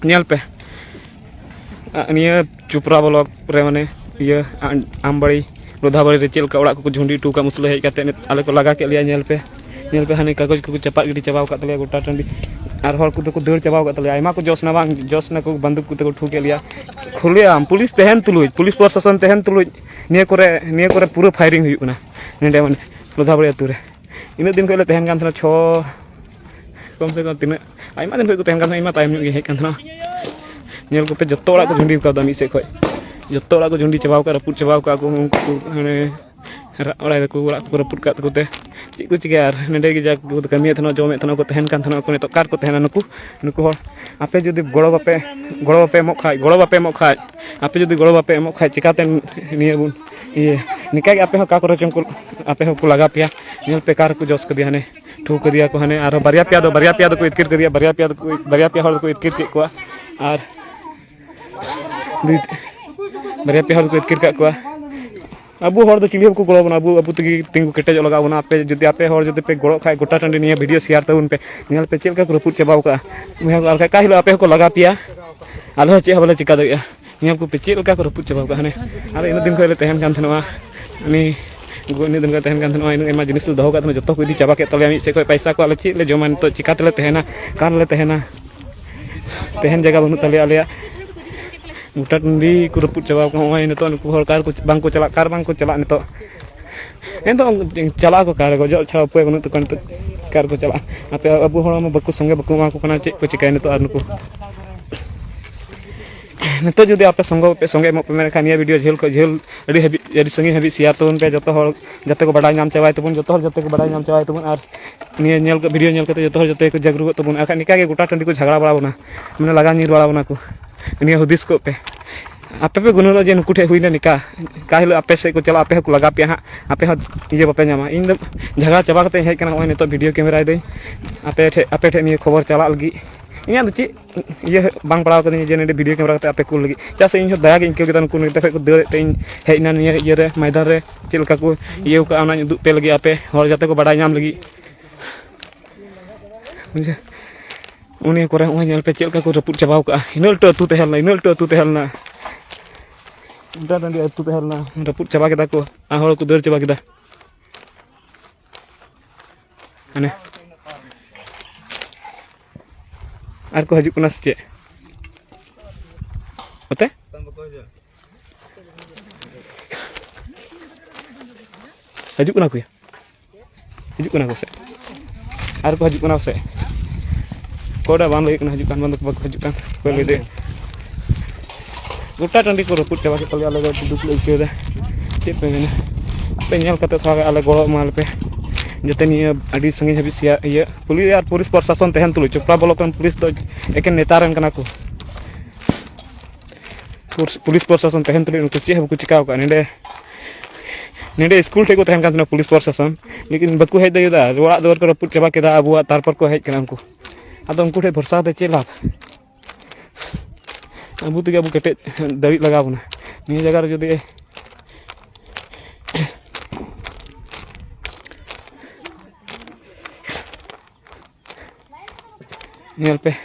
nail पे निया चुपरा block रे माने ये आमबाड़ी लोधाबाड़ी रे चेल का ओड़ा को झुंडी टूका मुसले हेज काते आले को लगा के लिया नेल पे हाने कागज को चपाट गिडी चबाव का तले गोटा टंडी आर हर को तो दौड़ चबाव का तले आयमा को जोसना बांग जोसना को बंदूक को ठू के लिया खुलिया पुलिस तहन तुलुज पुलिस प्रशासन तहन तुलुज निया करे पूरा फायरिंग हुई ना नेडे माने लोधाबाड़ी अतु रे इन दिन को तहन कान था छो कम से कम तीन आयमा दिन को तहन कान आयमा टाइम गे हेज कान नेल को पे जत्तो ओड़ा को झुंडी का दामी से खय जत्तो ओड़ा को झुंडी चबाव का रपुट चबाव का को माने ओड़ा को ओड़ा को रपुट का को ते ची को चिकार नेडे गे जा को कमी थनो जमे थनो को तहन कान थनो को ने तो कार को तहना नुकु हो आपे जदि गड़ो बापे मो खाय आपे जदि गड़ो बापे मो खाय चिकाते निये बुन ये निका के आपे हो का को रचम को आपे हो को लगा पिया नेल पे कार को जोस कर दिया हने ठू कर दिया को हने आरो बारिया पिया दो को इतकिर कर दिया बारिया पिया हर को इतकिर के को आर बारिया पिया हर को इतकिर का को अबू हर चिली को गड़ो बना अबू तगी तिंगु केटे लगा बना पे जदि आपे हर जदि पे गड़ो खाय गोटा टंडी निया वीडियो शेयर तबुन पे नेल पे चेल का रपुट चबाव का मुहे का हिलो आपे को लगा पिया आलो चे हबले चिका दया निया को पे चेल का रपुट चबाव का हने आर इन दिन को तहन कान थनवा नि इन दिन को तहन कान थनवा इन एमा जिनिस दहो का जतो को इदी चबा के तले मी से को पैसा को आले चे ले जमान तो चिका तले तहना कान ले तहना तहन जगह बनु तले आले गोटा टंडी को रपुट चबाव का होय न तो कार को बांग को चला न तो एन तो चला को कार को जो छा पे बनु तो कार को चला आपे अबू हड़ में बकु संगे बकु मा को कना चे को चिकाय न तो आर नुको न तो जदि आपे संगे मो पे मेरे खानिया वीडियो झेल अड़ी संगे हबी शेयर तबन पे जतो हड़ जते को बडाय नाम चावाय तबन जतो हड़ जते को बडाय नाम चावाय तबन आर निया नेल को वीडियो नेल के जतो हड़ जते को जागरूक तबन आखा निका के गोटा टंडी को झगड़ा बड़ा बना माने लगा नीर बड़ा बना को निया हुदिस को पे आपे पे गुनो जे नुकुठे हुईना निका का हिलो आपे से को चला आपे को लगा पे हां आपे हो ये बापे नामा इन दो झगड़ा चबा कते हेज कना ओय तो वीडियो कैमरा दे आपे ठे निये खबर चला लगी इया दो ची ये बांग पड़ाव कदी जे ने वीडियो कैमरा कते आपे को लगी चासे इन दया गे इनके के नुकु ने को दे ते हेजना निये ये रे मैदान रे चिलका को ये का आना दु पे लगी आपे हर जाते को बडाय नाम लगी मुझे उनी करे ओय नेल पे चिलका को रपुट चबाव का इनल तो अतु तेहलना दादा अतु तेहलना रपुट चबा केदा को आ हर को दर चबा केदा अने आर को हजू कना से ओते हजू कना को से आर को हजू कना से कोडा बान लगे कना हजू कान बंद को हजू कान को ले दे गोटा टंडी को रपुट चबा के तले आले दुख लइसे दे चे पे ने पे नेल कते थोड़ा आले गड़ो माल पे जते निया अडी संगे हबी सिया ये पुलिस प्रशासन तहन तुलु चोपड़ा ब्लॉक पुलिस तो एके नेता रन कना को पुलिस प्रशासन तहन तुलु उनको चे हबु चिकाव का नेडे स्कूल टे को तहन कान पुलिस प्रशासन लेकिन बकु हेज देदा ओड़ा दवर को रपुट चबा केदा अबुआ तारपर को हेज कना उनको आदो उनको ठे भरोसा दे चे लाभ अबू तक अबू केटे दड़ी लगा बना निया जगह रे जदि नेल पे